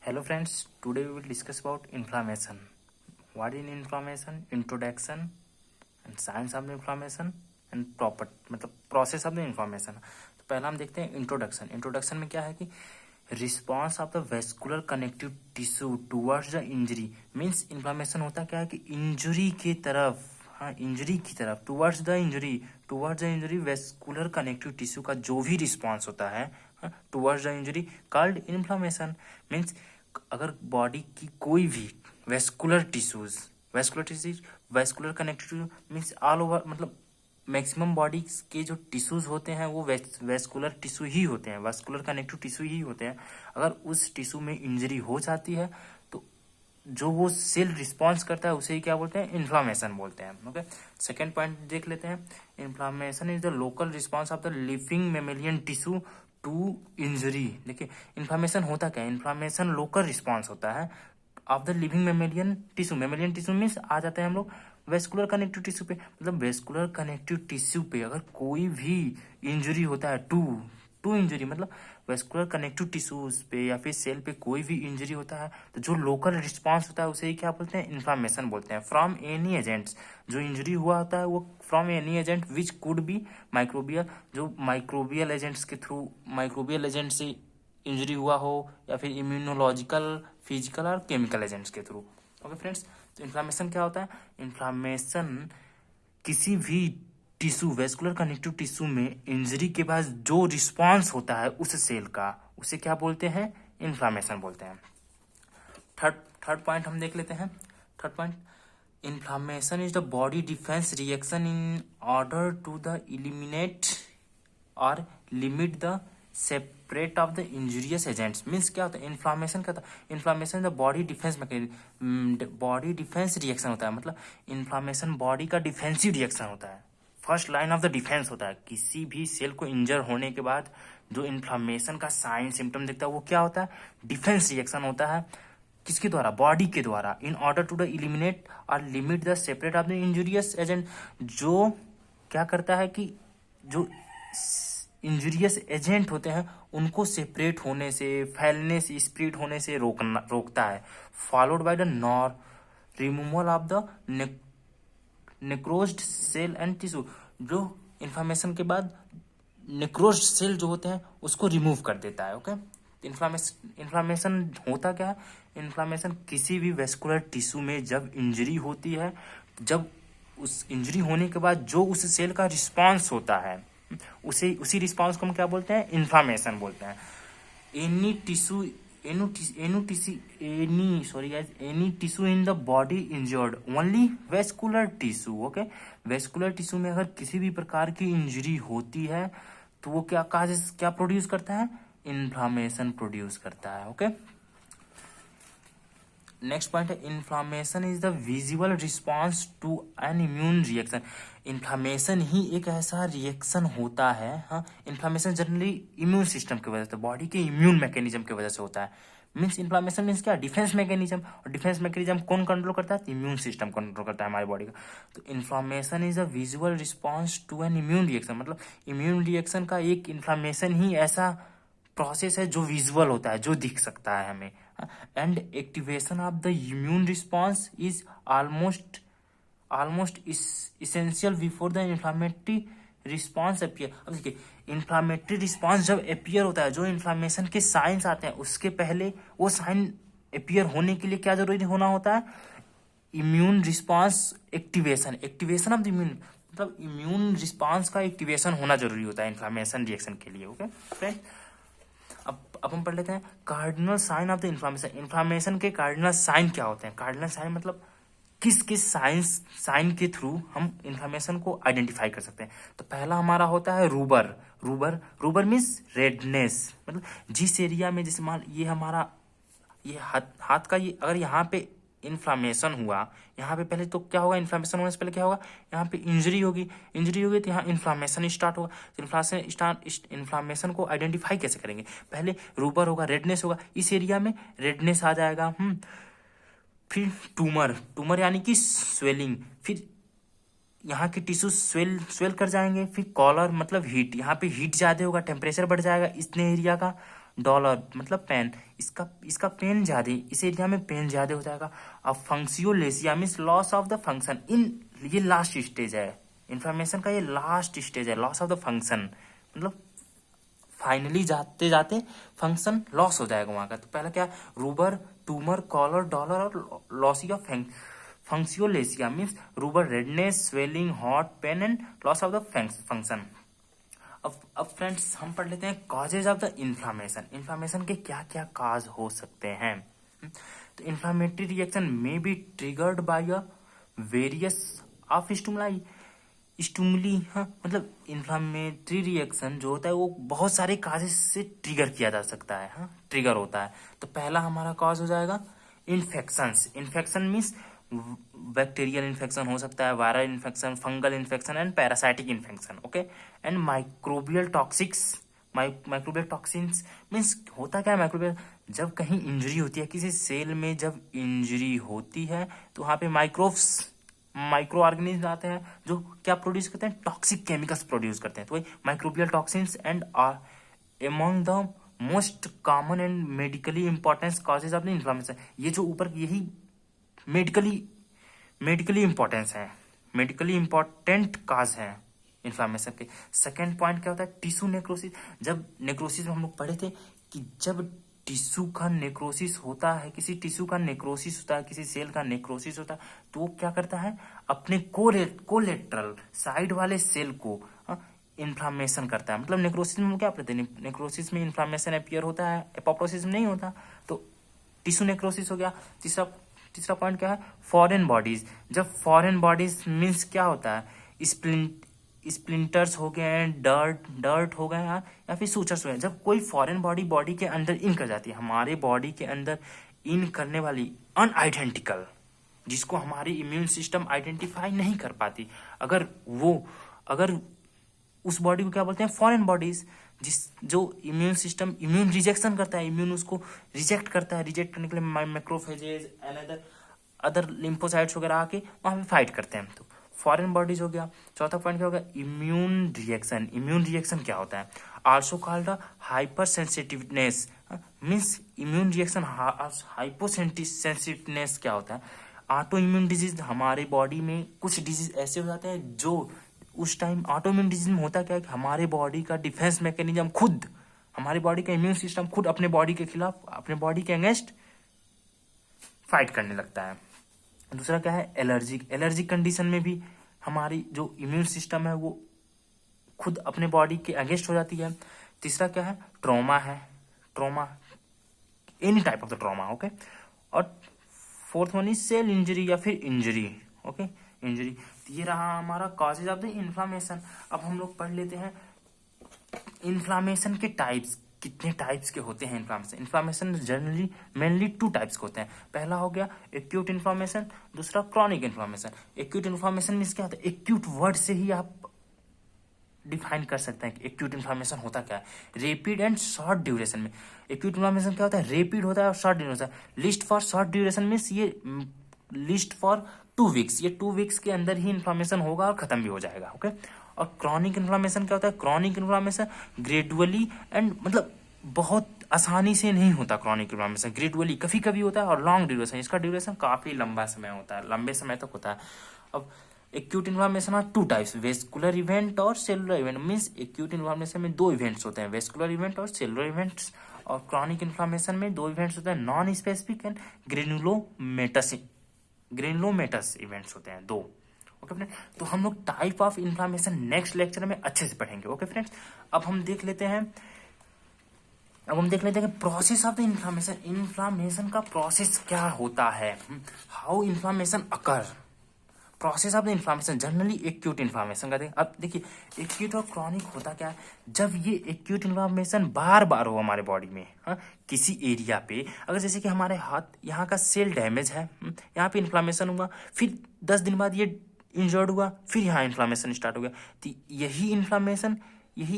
Hello friends, today we will discuss about inflammation. What is inflammation? Introduction and science of the inflammation and proper मतलब process of the inflammation. तो पहला हम देखते हैं introduction. Introduction में क्या है कि response of the vascular connective tissue towards the injury. Means inflammation होता क्या है कि इंजरी की तरफ, इंजरी की तरफ, towards the injury vascular connective tissue का जो भी रिस्पॉन्स होता है towards the injury called inflammation. Means अगर बॉडी की कोई भी vascular connective means all over, मतलब मैक्सिमम बॉडी के जो टिश्यूज होते हैं वो वेस्कुलर टिश्यू ही होते हैं, वेस्कुलर कनेक्टिव टिश्यू ही होते हैं. अगर उस टिश्यू में इंजरी हो जाती है तो जो वो सेल रिस्पॉन्स करता है उसे ही क्या बोलते हैं? इन्फ्लामेशन बोलते हैं. ओके, सेकेंड पॉइंट देख लेते हैं. Inflammation is the local response of the living mammalian tissue to injury. देखिए इन्फ्लामेशन होता क्या है? इन्फ्लामेशन लोकल रिस्पॉन्स होता है of the living mammalian tissue. Mammalian tissue means आ जाते हैं हम लोग वेस्कुलर कनेक्टिव टिश्यू पे. मतलब वेस्कुलर कनेक्टिव टिश्यू पे अगर कोई भी इंजरी होता है, टू इंजरी मतलब वेस्कुलर कनेक्टिव टिश्यूज पे या फिर सेल पे कोई भी इंजरी होता है तो जो लोकल रिस्पॉन्स होता है उसे ही क्या बोलते हैं? इन्फ्लामेशन बोलते हैं. फ्रॉम एनी एजेंट्स, जो इंजरी हुआ होता है वो from any agent which could be microbial, जो माइक्रोबियल एजेंट्स के थ्रू, माइक्रोबियल एजेंट से इंजरी हुआ हो या फिर इम्यूनोलॉजिकल, फिजिकल और केमिकल एजेंट्स के थ्रू. ओके फ्रेंड्स, तो इन्फ्लामेशन क्या होता है? इन्फ्लामेशन किसी भी टिश्यू, वेस्कुलर कनेक्टिव टिश्यू में इंजरी के बाद जो रिस्पॉन्स होता है उस सेल का, उसे क्या बोलते हैं? इन्फ्लामेशन बोलते हैं. थर्ड पॉइंट हम देख लेते हैं. Third point, inflammation is the body defence reaction in order to the eliminate और limit the separate of the injurious agents. Means क्या होता है? इन्फ्लामेशन क्या होता है? Inflammation the body defence mechanism, body defence reaction होता है. मतलब इन्फ्लामेशन बॉडी का डिफेंसिव रिएक्शन होता है, first line of the defence होता है. किसी भी सेल को इंजर होने के बाद जो इन्फ्लामेशन का साइन सिम्टम दिखता है वो क्या होता है? डिफेंस रिएक्शन होता है. किसके द्वारा? बॉडी के द्वारा. In order to the eliminate और limit the separate of the injurious agent, जो क्या करता है कि जो इंजूरियस एजेंट होते हैं उनको सेपरेट होने से, फैलने से, स्प्रेड होने से रोकता है. Followed by the removal of the necrosed cell and tissue. जो इन्फ्लामेशन के बाद नेक्रोज्ड सेल जो होते हैं उसको रिमूव कर देता है. ओके, इन्फ्लामेशन होता क्या है? इन्फ्लामेशन किसी भी वेस्कुलर टिश्यू में जब इंजरी होती है, जब उस इंजरी होने के बाद जो उस सेल का रिस्पॉन्स होता है उसी रिस्पॉन्स को हम क्या बोलते हैं? इन्फ्लामेशन बोलते हैं. Any tissue any tissue in the body injured, only vascular tissue. Okay, vascular tissue में अगर किसी भी प्रकार की इंजरी होती है तो वो क्या प्रोड्यूस करता है? इन्फ्लामेशन प्रोड्यूस करता है. ओके, नेक्स्ट पॉइंट है inflammation is the visible response to an immune reaction. Inflammation ही एक ऐसा रिएक्शन होता है. हाँ, इन्फ्लामेशन जनरली इम्यून सिस्टम की वजह से, बॉडी के इम्यून मैकेनिज्म की वजह से होता है. मीन्स इन्फ्लामेशन मीन्स क्या? Defence mechanism. और डिफेंस मैकेनिज्म कौन कंट्रोल करता है? इम्यून सिस्टम कंट्रोल करता है हमारी बॉडी का. तो inflammation is a visual response to an immune reaction. मतलब इम्यून रिएक्शन का एक इन्फ्लामेशन ही ऐसा प्रोसेस है जो विजुअल होता है, जो दिख सकता है हमें. And activation of the immune response is almost essential before the inflammatory response appear. अब देखिए इन्फ्लामेटरी रिस्पॉन्स जब अपियर होता है, जो इन्फ्लामेशन के साइंस आते हैं उसके पहले वो साइन अपियर होने के लिए क्या जरूरी होना होता है? Immune response activation of the immune, मतलब इम्यून रिस्पॉन्स का एक्टिवेशन होना जरूरी होता है इन्फ्लामेशन रिएक्शन के लिए. ओके फ्रेंड, अब हम पढ़ लेते हैं cardinal sign of the inflammation. Inflammation के कार्डिनल साइन क्या होते हैं? कार्डिनल साइन मतलब किस साइन के थ्रू हम इन्फ्लामेशन को आइडेंटिफाई कर सकते हैं. तो पहला हमारा होता है रूबर मीन्स रेडनेस. मतलब जिस एरिया में, जैसे मान ये हमारा ये हाथ का, ये अगर यहाँ पे इन्फ्लामेशन हुआ, यहाँ पे पहले तो क्या होगा? इन्फ्लामेशन होने से पहले क्या होगा? यहाँ पे इंजरी होगी तो यहाँ इन्फ्लामेशन स्टार्ट होगा. तो इन्फ्लामेशन को आइडेंटिफाई कैसे करेंगे? पहले रूबर होगा, रेडनेस होगा, इस एरिया में रेडनेस आ जाएगा. फिर ट्यूमर यानी कि स्वेलिंग, फिर यहाँ के टिश्यू स्वेल कर जाएंगे. फिर कॉलर मतलब हीट, यहाँ पे हीट ज्यादा होगा, टेम्परेचर बढ़ जाएगा इतने एरिया का. डॉलर मतलब पेन, इसका पेन ज्यादा, इस एरिया में पेन ज्यादा हो जाएगा। अब फंक्सियोलेसिया means loss of the function in, ये लास्ट स्टेज है इन्फ्लामेशन का, ये लास्ट स्टेज है लॉस ऑफ द फंक्शन, मतलब फाइनली जाते जाते फंक्शन लॉस हो जाएगा वहां का। तो पहला क्या, रूबर, ट्यूमर, कॉलर, डॉलर और लॉसिया फंक्सियोलेसिया मीन्स रूबर, redness, swelling, hot, pain and loss of the function. अब फ्रेंड्स हम पढ़ लेते हैं causes of the inflammation, inflammation के क्या क्या काज हो सकते हैं। तो inflammatory reaction may be triggered by a various of stimuli, हाँ मतलब इन्फ्लामेटरी रिएक्शन जो होता है वो बहुत सारे काजेज से ट्रिगर किया जा सकता है, हाँ ट्रिगर होता है। तो पहला हमारा कॉज हो जाएगा infections, infection means bacterial infection हो सकता है, viral infection, fungal infection and parasitic infection, okay. And microbial toxics, microbial toxins means होता क्या है माइक्रोबियल, जब कहीं इंजरी होती है किसी सेल में, जब इंजरी होती है तो वहां पे माइक्रो ऑर्गेनिज्म आते हैं जो क्या प्रोड्यूस करते हैं, टॉक्सिक केमिकल्स प्रोड्यूस करते हैं। तो वही microbial toxins and are among the most common and medically important causes of the inflammation. ये जो ऊपर यही मेडिकली इंपॉर्टेंस है, मेडिकली इंपॉर्टेंट काज है इन्फ्लामेशन के। सेकेंड पॉइंट क्या होता है, टिश्यू नेक्रोसिस। जब नेक्रोसिस में हम लोग पढ़े थे कि जब टिश्यू का नेक्रोसिस होता है, किसी टिश्यू का नेक्रोसिस होता है, किसी सेल का नेक्रोसिस होता है, तो वो क्या करता है, अपने कोलेट्रल साइड वाले सेल को इन्फ्लामेशन करता है। मतलब नेक्रोसिस में क्या पढ़ते हैं, नेक्रोसिस में इन्फ्लामेशन अपीयर होता है, एपोप्टोसिस में नहीं होता। तो टिश्यू नेक्रोसिस हो गया। तीसरा पॉइंट क्या है, फॉरेन बॉडीज। जब फॉरेन बॉडीज मीन्स क्या होता है, स्प्लिंटर्स हो गए, डर्ट हो गए या फिर सूचर्स हो गए। जब कोई फॉरेन बॉडी के अंदर इन कर जाती है, हमारे बॉडी के अंदर इन करने वाली अनआइडेंटिकल, जिसको हमारी इम्यून सिस्टम आइडेंटिफाई नहीं कर पाती, अगर उस बॉडी को क्या बोलते हैं, फॉरेन बॉडीज, जो इम्यून सिस्टम इम्यून रिजेक्शन करता है, इम्यून उसको रिजेक्ट करता है। रिजेक्ट करने के लिए मैक्रोफेजेज एंड अदर लिम्फोसाइट्स वगैरह आके वहां पे फाइट करते हैं। तो फॉरेन बॉडीज हो गया। चौथा पॉइंट क्या होगा, इम्यून रिएक्शन। इम्यून रिएक्शन क्या होता है, also called hyper sensitiveness means immune reaction. Hypo sensitiveness क्या होता है, ऑटो इम्यून डिजीज। हमारे बॉडी में कुछ डिजीज ऐसे हो जाते हैं जो उस टाइम ऑटो इम्यून डिजीज में होता क्या है कि हमारे बॉडी का डिफेंस मैकेनिज्म खुद, हमारी बॉडी का इम्यून सिस्टम खुद अपने बॉडी के खिलाफ, अपने बॉडी के अगेंस्ट फाइट करने लगता है। दूसरा क्या है, एलर्जिक कंडीशन में भी हमारी जो इम्यून सिस्टम है वो खुद अपने बॉडी के अगेंस्ट हो जाती है। तीसरा क्या है, trauma any type of the trauma, okay. और fourth one is cell injury या फिर इंजरी, ओके इंजरी। ये रहा हमारा कॉजेज ऑफ द इन्फ्लामेशन। अब हम लोग पढ़ लेते हैं इन्फ्लामेशन के टाइप्स, कितने टाइप्स के होते हैं inflammation. Inflammation generally mainly 2 types के होते हैं। पहला हो गया एक्यूट इन्फ्लामेशन, दूसरा chronic inflammation. Acute inflammation means क्या होता है, एक्यूट वर्ड से ही आप डिफाइन कर सकते हैं कि एक्यूट इन्फ्लामेशन होता क्या है। रेपिड एंड शॉर्ट ड्यूरेशन में एक्यूट इन्फ्लामेशन क्या होता है, रेपिड होता है और short duration. List for short duration means ये लिस्ट फॉर 2 वीक्स, ये 2 वीक्स के अंदर ही इन्फ्लामेशन होगा और खत्म भी हो जाएगा, ओके। और क्रॉनिक इन्फ्लामेशन क्या होता है, क्रॉनिक इन्फ्लामेशन ग्रेजुअली एंड मतलब बहुत आसानी से नहीं होता। क्रॉनिक इन्फ्लामेशन ग्रेजुअली कभी कभी होता है, और लॉन्ग ड्यूरेशन, इसका ड्यूरेशन काफी लंबा समय होता है, लंबे समय तक होता है। अब acute inflammation are 2 types, vascular event और cellular event. Means acute inflammation में 2 इवेंट्स होते हैं, वेस्कुलर इवेंट और सेलुलर इवेंट्स। और क्रॉनिक इन्फ्लामेशन में 2 इवेंट्स होते हैं, non specific and granulomatous events होते हैं 2, ओके फ्रेंड। तो हम लोग type of inflammation next lecture में अच्छे से पढ़ेंगे, ओके फ्रेंड्स। अब हम देख लेते हैं process of the inflammation. Inflammation का प्रोसेस क्या होता है, how inflammation occur, process of the inflammation. Generally acute inflammation का अब देखिए, एक्यूट और क्रॉनिक होता क्या है, जब ये एक्यूट इन्फ्लामेशन बार बार हो हमारे बॉडी में, किसी एरिया पे, अगर जैसे कि हमारे हाथ यहाँ का सेल डैमेज है, यहाँ पे इन्फ्लामेशन हुआ, फिर 10 दिन बाद ये इंजर्ड हुआ, फिर यहाँ इन्फ्लामेशन स्टार्ट हो गया, तो यही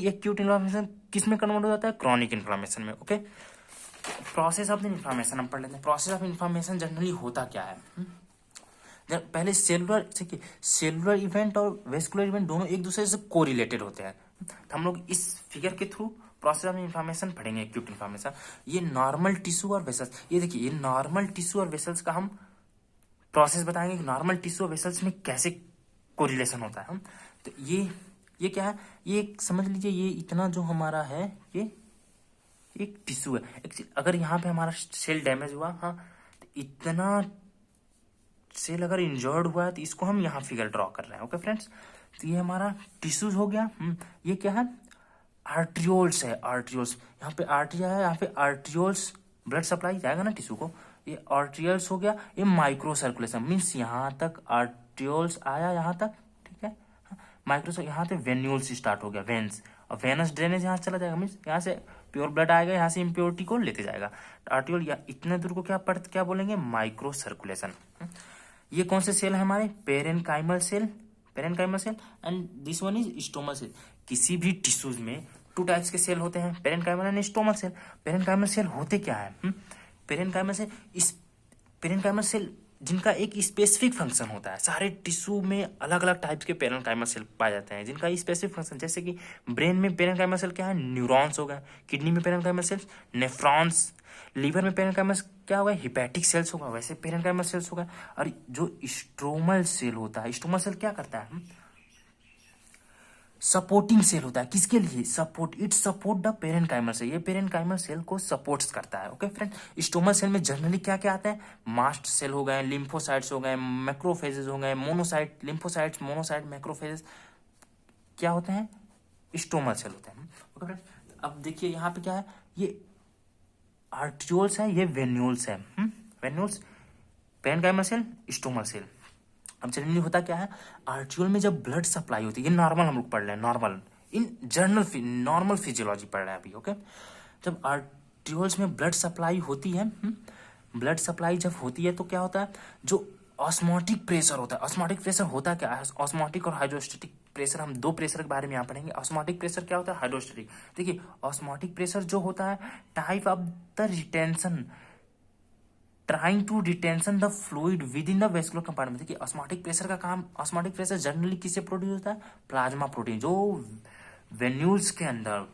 एक्यूट इन्फ्लामेशन किस में कन्वर्ट हो जाता है, क्रॉनिक इन्फ्लामेशन में, okay. Process of the inflammation हम पढ़ लेते हैं। प्रोसेस ऑफ इन्फ्लामेशन जनरली होता क्या है, पहले सेलुलर इवेंट और वेस्कुलर इवेंट दोनों एक दूसरे से कोरिलेटेड होते हैं। तो हम लोग इस फिगर के थ्रू प्रोसेस ऑफ इन्फॉर्मेशन पढ़ेंगे, एक्यूट इन्फॉर्मेशन। ये नॉर्मल टिश्यू और वेसल्स, ये देखिए ये नॉर्मल टिश्यू और वेसल्स का हम प्रोसेस बताएंगे कि नॉर्मल टिश्यू और वेसल्स में कैसे कोरिलेशन होता है हम। तो ये क्या है, ये समझ लीजिए, ये इतना जो हमारा है ये एक टिश्यू है। अगर यहाँ पे हमारा सेल डैमेज हुआ, हाँ, तो इतना सेल अगर इंजर्ड हुआ है तो इसको हम यहाँ फिगर ड्रॉ कर रहे हैं। ओके फ्रेंड्स, तो ये हमारा टिश्यूज हो गया। ये क्या है, आर्ट्रियोल्स है, आर्ट्रियोल्स। यहाँ पे आर्ट्रिया है, यहाँ पे आर्ट्रियोल्स, ब्लड सप्लाई जाएगा ना टिश्यू को, ये आर्ट्रियोल्स हो गया। ये माइक्रो सर्कुलेशन मीन्स यहाँ तक आर्ट्रियोल्स आया, यहाँ तक, ठीक है। माइक्रो यहाँ से वेन्यूल्स स्टार्ट हो गया, वेन्स, और वेनस ड्रेनेज यहाँ चला जाएगा, मीन्स यहाँ से प्योर ब्लड आएगा, यहाँ से इम्प्योरिटी को लेते जाएगा। आर्ट्रियोल या इतने दूर को क्या बोलेंगे, माइक्रो सर्कुलेशन। ये कौन से सेल है हमारे, parenchymal cell, parenchymal cell, and this one is stromal cell. किसी भी टिश्यूज में 2 टाइप्स के सेल होते हैं, पेरेनकाइमल and stromal cell. Parenchymal cell होते क्या है, पेरेनकाइमल सेल, इस पेरेनकाइमल सेल जिनका एक स्पेसिफिक फंक्शन होता है। सारे टिश्यू में अलग अलग टाइप्स के पेरेनकाइमल सेल पाए जाते हैं जिनका स्पेसिफिक फंक्शन, जैसे कि ब्रेन में पेरेनकाइमल सेल क्या है, न्यूरॉन्स हो गए, किडनी में पेरेनकाइमल सेल्स नेफ्रॉन्स, लीवर में पेरेनकाइमल क्या होगा, हिपैटिक सेल्स होगा, वैसे पेरेनकाइमल सेल्स होगा। और जो स्ट्रोमल सेल होता है, स्ट्रोमल सेल क्या करता है, सपोर्टिंग सेल होता है, किसके लिए, इट सपोर्ट द पेरेनकाइमल सेल, ये पेरेनकाइमल सेल को सपोर्ट्स करता है। ओके फ्रेंड, स्टोमल सेल में जनरली क्या क्या आता है, मास्ट सेल हो गए, लिम्फोसाइट्स हो गए, मैक्रोफेजेस हो गए, मोनोसाइट, लिम्फोसाइट्स, मोनोसाइट, मैक्रोफेजेस क्या होते हैं, स्टोमल सेल होते हैं। ओके फ्रेंड, अब देखिए यहाँ पे क्या है, ये आर्ट्रियोल्स है, ये वेन्यूल्स है, वेन्यूल्स, पेरेनकाइमल सेल, स्टोमल सेल। अब जनरली होता क्या है, आर्ट्रियोल में जब ब्लड सप्लाई होती है, ये नॉर्मल हम लोग पढ़ रहे हैं, नॉर्मल इन जर्नल नॉर्मल फिजियोलॉजी पढ़ रहे हैं अभी। ओके, जब आर्ट्रियोल्स में ब्लड सप्लाई होती है, ब्लड सप्लाई जब होती है तो क्या होता है, जो ऑस्मोटिक प्रेशर होता है, ऑस्मोटिक प्रेशर होता क्या है, ऑस्मोटिक और हाइड्रोस्टेटिक प्रेशर, हम 2 प्रेशर के बारे में यहाँ पढ़ेंगे। ऑस्मोटिक प्रेशर क्या होता है, हाइड्रोस्टेटिक। देखिए ऑस्मोटिक प्रेशर जो होता है, type of the retention, trying to retention the fluid within the vascular compartment. देखिए ऑस्मोटिक प्रेशर का काम, ऑस्मोटिक प्रेशर जनरली किससे प्रोड्यूस होता है, प्लाज्मा प्रोटीन, जो वेन्यूल्स के अंदर,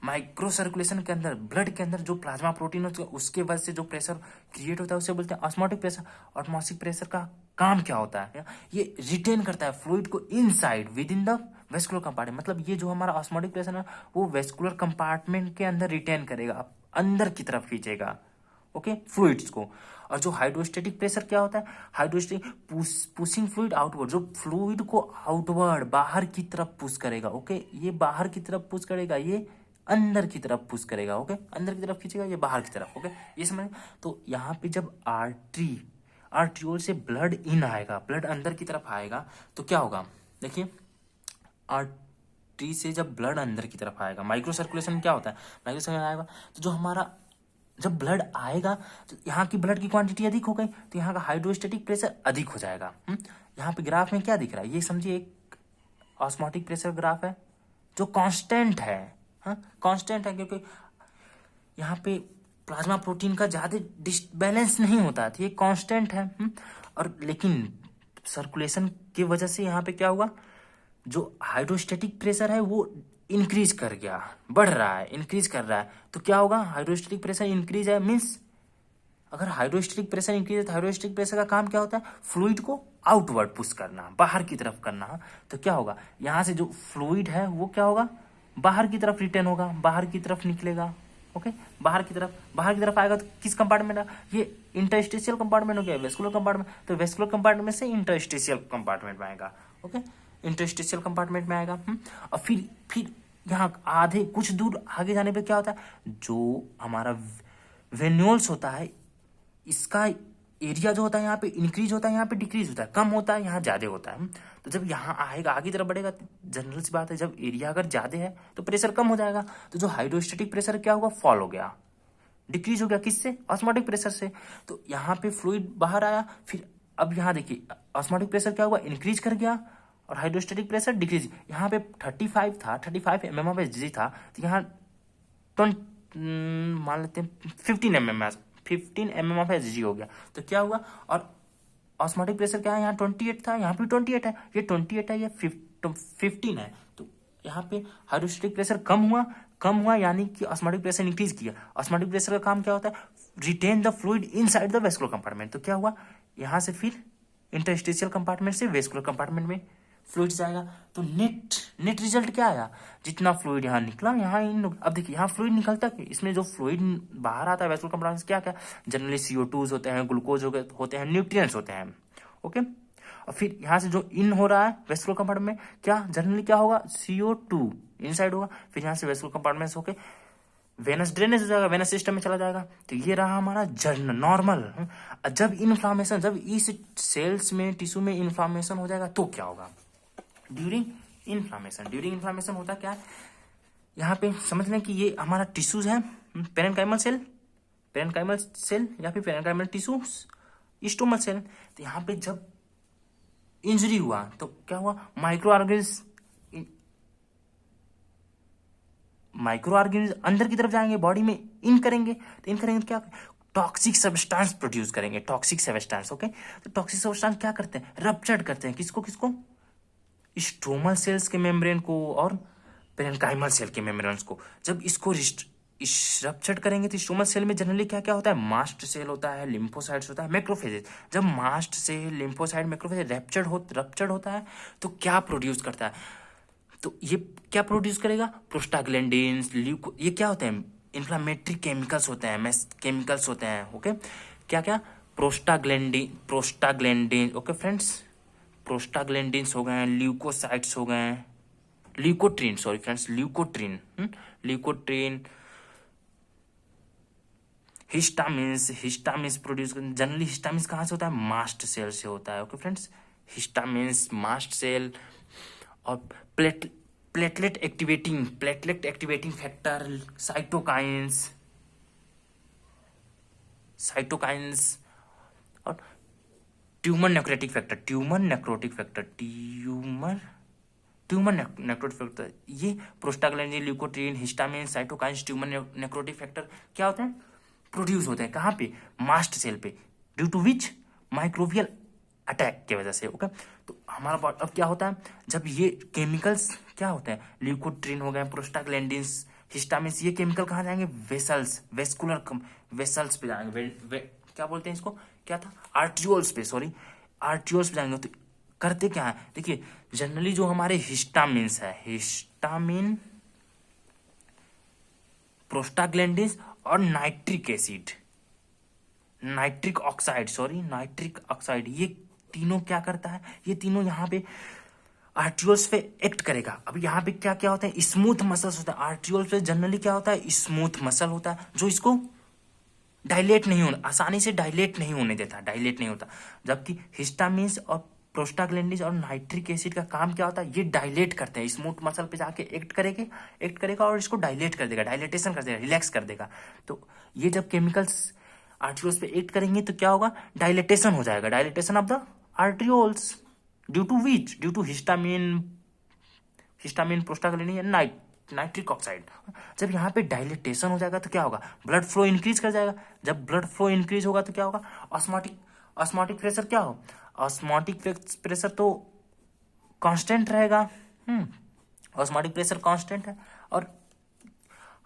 माइक्रो सर्कुलेशन के अंदर, ब्लड के अंदर जो प्लाज्मा प्रोटीन होता है, उसके वजह से जो प्रेशर क्रिएट होता है उसे बोलते हैं ऑस्मोटिक प्रेशर। ऑस्मोटिक प्रेशर का काम क्या होता है, ये रिटेन करता है फ्लूइड को inside with in the vascular compartment. मतलब ये जो हमारा ऑस्मोटिक प्रेशर है वो वेस्कुलर कंपार्टमेंट के अंदर रिटेन करेगा, अंदर की तरफ खींचेगा, ओके, फ्लूइड्स को। और जो हाइड्रोस्टेटिक प्रेशर क्या होता है, हाइड्रोस्टेटिक पुशिंग फ्लूइड आउटवर्ड, जो फ्लूइड को आउटवर्ड बाहर की तरफ पुश करेगा। ओके, ये बाहर की तरफ पुश करेगा, ये अंदर की तरफ पुश करेगा। ओके, अंदर की तरफ खींचेगा, ये बाहर की तरफ। ओके, ये समझ। तो यहाँ पे जब आर्ट्रियोल से ब्लड इन आएगा, ब्लड अंदर की तरफ आएगा तो क्या होगा, देखिए आर्टरी से जब ब्लड अंदर की तरफ आएगा, माइक्रो सर्कुलेशन क्या होता है, माइक्रो सर्कुलेशन आएगा तो जो हमारा जब ब्लड आएगा तो यहाँ की ब्लड की क्वांटिटी अधिक हो गई तो यहाँ का हाइड्रोस्टेटिक प्रेशर अधिक हो जाएगा। यहाँ पे ग्राफ में क्या दिख रहा है, ये समझिए एक ऑस्मोटिक प्रेशर ग्राफ है जो कांस्टेंट है, कांस्टेंट है, क्योंकि यहाँ पे प्लाज्मा प्रोटीन का ज्यादा डिसबैलेंस नहीं होता है, तो ये कांस्टेंट है। और लेकिन सर्कुलेशन की वजह से यहाँ पे क्या हुआ, जो हाइड्रोस्टेटिक प्रेशर है वो इंक्रीज कर गया, बढ़ रहा है, इंक्रीज कर रहा है। तो क्या होगा, हाइड्रोस्टेटिक प्रेशर इंक्रीज है, मीन्स अगर हाइड्रोस्टेटिक प्रेशर इंक्रीज है तो हाइड्रोस्टेटिक प्रेशर का काम क्या होता है, फ्लूइड को आउटवर्ड पुश करना, बाहर की तरफ करना। तो क्या होगा, यहाँ से जो फ्लूइड है वो क्या होगा, बाहर की तरफ रिटर्न होगा, बाहर की तरफ निकलेगा। ओके, बाहर की तरफ आएगा तो किस कंपार्टमेंट है, ये इंटरस्टिशियल कंपार्टमेंट हो गया, वेस्कुलर कंपार्टमेंट। तो वेस्कुलर कंपार्टमेंट से इंटरस्टिशियल कंपार्टमेंट में आएगा। ओके, इंटरस्टिशियल कंपार्टमेंट में आएगा। और फिर यहाँ आधे कुछ दूर आगे जाने पे क्या होता है, जो हमारा वेन्यूल्स होता है इसका एरिया जो होता है यहाँ पे इंक्रीज होता है, यहाँ पे डिक्रीज होता है, कम होता है, यहाँ ज्यादा होता है। तो जब यहाँ आएगा आगे तरफ बढ़ेगा, जनरल सी बात है, जब एरिया अगर ज्यादा है तो प्रेशर कम हो जाएगा। तो जो हाइड्रोस्टेटिक प्रेशर क्या होगा, फॉल हो गया, डिक्रीज हो गया, किससे, ऑस्मोटिक प्रेशर से। तो यहाँ पे फ्लूइड बाहर आया, फिर अब यहाँ देखिए ऑस्मोटिक प्रेशर क्या हुआ, इंक्रीज कर गया, और हाइड्रोस्टेटिक प्रेशर डिक्रीज। यहाँ पे 35 था, 35 mm ऑफ Hg था, तो यहाँ मान लेते हैं 15 mm ऑफ Hg हो गया। तो क्या हुआ, और ऑस्मोटिक प्रेशर क्या है, यहाँ 28 था, यहाँ पे 28 है, ये 28 है, ये 15 है। तो यहाँ पे हाइड्रोस्टेटिक प्रेशर कम हुआ, कम हुआ यानी कि ऑस्मोटिक प्रेशर इंक्रीज किया। ऑस्मोटिक प्रेशर का काम क्या होता है, retain the fluid inside the vascular compartment. तो क्या हुआ, यहाँ से फिर इंटरस्टिशियल कंपार्टमेंट से वेस्कुलर कंपार्टमेंट में फ्लूइड जाएगा। तो नेट रिजल्ट क्या आया, जितना फ्लूइड यहाँ निकला यहाँ इन, अब देखिए यहाँ फ्लूइड निकलता है, इसमें जो फ्लूइड बाहर आता है वेस्कुलर कंपार्टमेंट से क्या क्या, जनरली CO2 होते हैं, ग्लूकोज होते हैं, न्यूट्रिएंट्स होते हैं। ओके, और फिर यहाँ से जो इन हो रहा है वेस्कुलर कंपार्टमेंट में, क्या जनरली क्या होगा, CO2 इनसाइड होगा, फिर यहाँ से वेस्कुलर कंपार्टमेंट होके वेनस ड्रेनेज हो जाएगा, वेनस सिस्टम में चला जाएगा। तो ये रहा हमारा जर्नल नॉर्मल। जब इन्फ्लामेशन, जब इस सेल्स में टिश्यू में इन्फ्लामेशन हो जाएगा तो क्या होगा, ड्यूरिंग इन्फ्लामेशन होता क्या है, यहाँ पे समझ लें कि ये हमारा टिश्यूज है, पेरेन्काइमल सेल या फिर पेरेन्काइमल टिश्यू, स्टोमल सेल। तो यहाँ पे जब इंजरी हुआ तो क्या हुआ, माइक्रो ऑर्गेनिज्म अंदर की तरफ जाएंगे, बॉडी में इन करेंगे। तो इन करेंगे तो क्या, टॉक्सिक सब्सटेंस प्रोड्यूस करेंगे, टॉक्सिक सब्सटेंस। ओके, तो टॉक्सिक सब्सटेंस क्या करते हैं, रप्चर करते हैं, किसको, स्ट्रोमल सेल्स के मेम्ब्रेन को और पेरेन्काइमल सेल के मेम्ब्रेन्स को। जब इसको रप्चर करेंगे तो स्ट्रोमल सेल में जनरली क्या क्या होता है, मास्ट सेल होता है, लिम्फोसाइट्स होता है, मैक्रोफेजेस। जब mast cell, lymphocyte, macrophage rupture होता है तो क्या प्रोड्यूस करता है, तो ये क्या प्रोड्यूस करेगा, प्रोस्टाग्लैंडिन्स, ये क्या होते हैं, इन्फ्लामेटरी केमिकल्स होते हैं। ओके, क्या क्या, प्रोस्टाग्लैंडिन। ओके फ्रेंड्स, प्रोस्टाग्लैंडिन्स हो गए, ल्यूकोसाइट्स हो गए, leukotriene, sorry friends, leukotriene, histamines produce, generally histamines कहाँ से होता है, मास्ट सेल से होता है। Okay friends, histamines, mast cell, और प्लेटलेट एक्टिवेटिंग फैक्टर, साइटोकाइंस, और ट्यूमर नेक्रोटिक फैक्टर, ये prostaglandin, leukotriene, histamine, cytokines, tumour necrotic factor क्या होते हैं, प्रोड्यूस होते हैं कहाँ पे, मास्ट सेल पे, due to which, microbial attack की वजह से। ओके, तो हमारा अब क्या होता है, जब ये केमिकल्स क्या होते हैं, ल्यूकोट्रिन हो गए, प्रोस्टाग्लैंडिन्स, हिस्टामिन्स, ये केमिकल कहाँ जाएंगे, वेसल्स पे जाएंगे, क्या बोलते हैं इसको, क्या था, आर्ट्रियोल्स पे जाएंगे। तो करते क्या है, देखिए जनरली जो हमारे हिस्टामिन्स है, हिस्टामिन, प्रोस्टाग्लैंडिन्स और नाइट्रिक ऑक्साइड, ये तीनों क्या करता है, ये तीनों यहाँ पे आर्ट्रियोल्स पे एक्ट करेगा। अब यहाँ पे क्या क्या होता है, स्मूथ मसल्स होता है आर्ट्रियोल्स पे, जनरली क्या होता है, स्मूथ मसल होता है जो इसको आसानी से डायलेट नहीं होता। जबकि हिस्टामिन्स और प्रोस्टाग्लैंडिन्स और नाइट्रिक एसिड का काम क्या होता है, ये डायलेट करते हैं, स्मूथ मसल पे जाके एक्ट करेगा और इसको डायलेट कर देगा, डायलेटेशन कर देगा, रिलैक्स कर देगा। तो ये जब केमिकल्स आर्ट्रियोल्स पे एक्ट करेंगे तो क्या होगा, डायलेटेशन हो जाएगा, dilatation of the arterioles, due to histamine, prostaglandin, nitric oxide. जब यहाँ पे डायलेटेशन हो जाएगा तो क्या होगा, ब्लड फ्लो इंक्रीज कर जाएगा। जब ब्लड फ्लो इंक्रीज होगा तो क्या होगा, ऑस्मोटिक प्रेशर क्या हो, ऑस्मोटिक प्रेशर तो कांस्टेंट रहेगा। ऑस्मोटिक प्रेशर कांस्टेंट है, और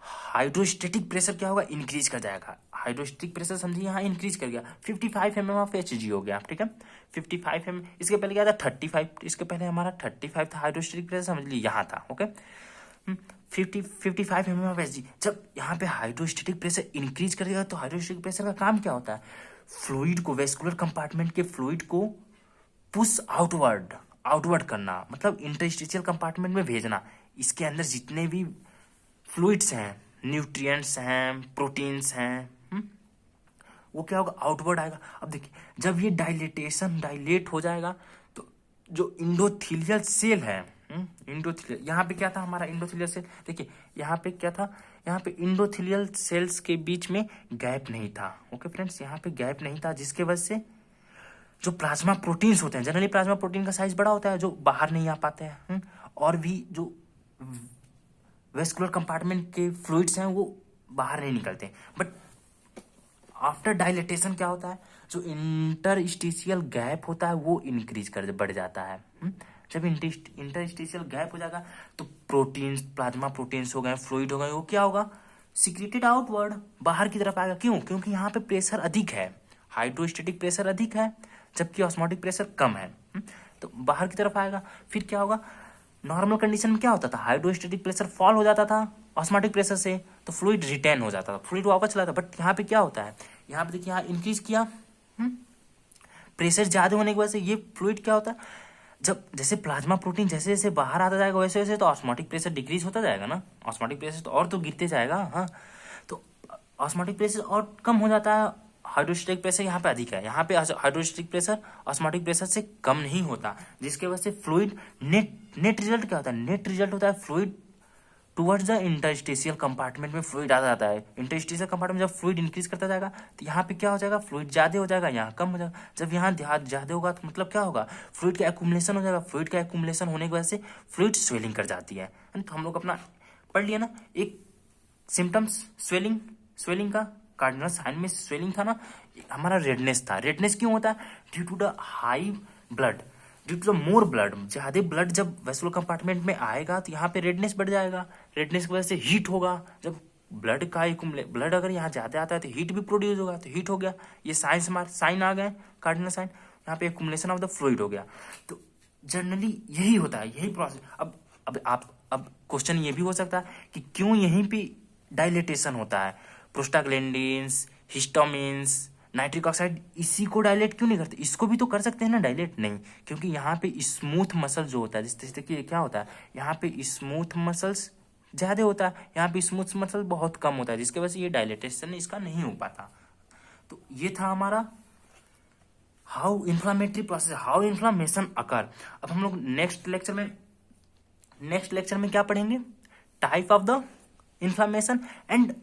हाइड्रोस्टेटिक प्रेशर क्या होगा, इंक्रीज कर जाएगा। हाइड्रोस्टेटिक प्रेशर समझिए यहाँ इंक्रीज कर गया, 55 mm ऑफ Hg हो गया, ठीक है, 55 mm। इसके पहले क्या था, 35, इसके पहले हमारा 35 था हाइड्रोस्टेटिक प्रेशर, समझ लीजिए यहाँ था। Okay, 55 mm of Hg। जब यहाँ पे हाइड्रोस्टेटिक प्रेशर इंक्रीज कर देगा तो हाइड्रोस्टेटिक प्रेशर का काम क्या होता है, फ्लूइड को, वेस्कुलर कंपार्टमेंट के फ्लूइड को पुश आउटवर्ड करना, मतलब इंटरस्टिशियल कंपार्टमेंट में भेजना। इसके अंदर जितने भी फ्लूइड्स हैं, न्यूट्रिएंट्स हैं, प्रोटीन्स हैं, वो क्या होगा, आउटवर्ड आएगा। अब देखिए जब ये डायलेट हो जाएगा तो जो इंडोथीलियल सेल है, यहाँ पे क्या था हमारा इंडोथीलियल सेल, देखिए यहाँ पे क्या था, यहाँ पे इंडोथीलियल सेल्स के बीच में गैप नहीं था। ओके फ्रेंड्स, यहाँ पे गैप नहीं था, जिसके वजह से जो प्लाज्मा प्रोटीन्स होते हैं, जनरली प्लाज्मा प्रोटीन का साइज बड़ा होता है जो बाहर नहीं आ पाते हैं, और भी जो वेस्कुलर कंपार्टमेंट के फ्लूइड्स हैं वो बाहर नहीं निकलते। बट आफ्टर डायलेटेशन क्या होता है, जो इंटरस्टिशियल गैप होता है वो बढ़ जाता है। जब इंटरस्टिशियल गैप हो जाएगा तो प्रोटीन्स, प्लाज्मा प्रोटीन्स हो गए, फ्लूइड हो गए, वो क्या होगा, सिक्रेटेड आउटवर्ड, बाहर की तरफ आएगा। क्यों? क्योंकि यहाँ पे प्रेशर अधिक है, हाइड्रोस्टेटिक प्रेशर अधिक है जबकि ऑस्मोटिक प्रेशर कम है। तो बाहर की तरफ आएगा। फिर क्या होगा, नॉर्मल कंडीशन में क्या होता था, हाइड्रोस्टेटिक प्रेशर फॉल हो जाता था ऑस्मोटिक प्रेशर से, तो फ्लूइड रिटेन हो जाता था, फ्लूइड वापस चला था। बट यहाँ पे क्या होता है, यहाँ पे देखिए, यहाँ इंक्रीज किया, प्रेशर ज्यादा होने की वजह से ये फ्लूइड क्या होता है, जब जैसे प्लाज्मा प्रोटीन जैसे जैसे बाहर आता जाएगा वैसे वैसे तो ऑस्मोटिक प्रेशर डिक्रीज होता जाएगा ना, ऑस्मोटिक प्रेशर तो और तो गिरते जाएगा। हाँ, तो ऑस्मोटिक प्रेशर और कम हो जाता है, हाइड्रोस्टेटिक प्रेशर यहाँ पे अधिक है, यहाँ पे हाइड्रोस्टेटिक प्रेशर ऑस्मोटिक प्रेशर से कम नहीं होता, जिसके वजह से फ्लूइड नेट रिजल्ट क्या होता है, नेट रिजल्ट होता है fluid towards the interstitial compartment में फ्लूइड आ जाता है। इंटरस्टिशियल कंपार्टमेंट जब फ्लूइड इंक्रीज करता जाएगा तो यहाँ पे क्या हो जाएगा, फ्लूइड ज्यादा हो जाएगा, यहाँ कम हो जाएगा। जब यहाँ ज्यादा होगा तो मतलब क्या होगा, फ्लूइड का एक्यूमुलेशन हो जाएगा, फ्लूइड का एक्यूमुलेशन होने की वजह से फ्लूइड स्वेलिंग कर जाती है। तो हम लोग अपना पढ़ लिया ना, एक सिम्टम्स स्वेलिंग का, कार्डिनल साइन में स्वेलिंग था ना, हमारा रेडनेस था। रेडनेस क्यों होता है, due to the high blood, due to the more blood, ज्यादा ब्लड जब वेस्कुलर कंपार्टमेंट में आएगा तो यहाँ पे रेडनेस बढ़ जाएगा, रेडनेस की वजह से हीट होगा। जब ब्लड का ब्लड अगर यहाँ ज्यादा आता है तो हीट भी प्रोड्यूस होगा, तो हीट हो गया, ये साइन आ गए, कार्डिनल साइन, यहाँ पे एक्यूमुलेशन ऑफ द फ्लूइड हो गया। तो जनरली यही होता है, यही प्रोसेस। अब क्वेश्चन ये भी हो सकता है कि क्यों यहीं पे डायलेटेशन होता है, प्रोस्टाग्लैंडिन्स, हिस्टामिन्स, नाइट्रिक ऑक्साइड इसी को डायलेट क्यों नहीं करते, इसको भी तो कर सकते हैं ना डायलेट, नहीं, क्योंकि यहाँ पे स्मूथ मसल जो होता है, जिस देखिए क्या होता है, यहाँ पे स्मूथ मसल्स ज्यादा होता है, यहाँ पे स्मूथ मसल बहुत कम होता है, जिसकी वजह से ये डायलेटेशन इसका नहीं हो पाता। तो ये था हमारा how inflammatory process, how inflammation occur. अब हम लोग नेक्स्ट लेक्चर में क्या पढ़ेंगे, type of the inflammation and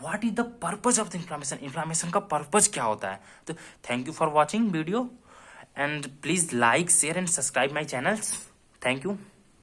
what is the purpose of the inflammation, inflammation का पर्पज क्या होता है। तो thank you for watching video and please like share and subscribe my channels. Thank you.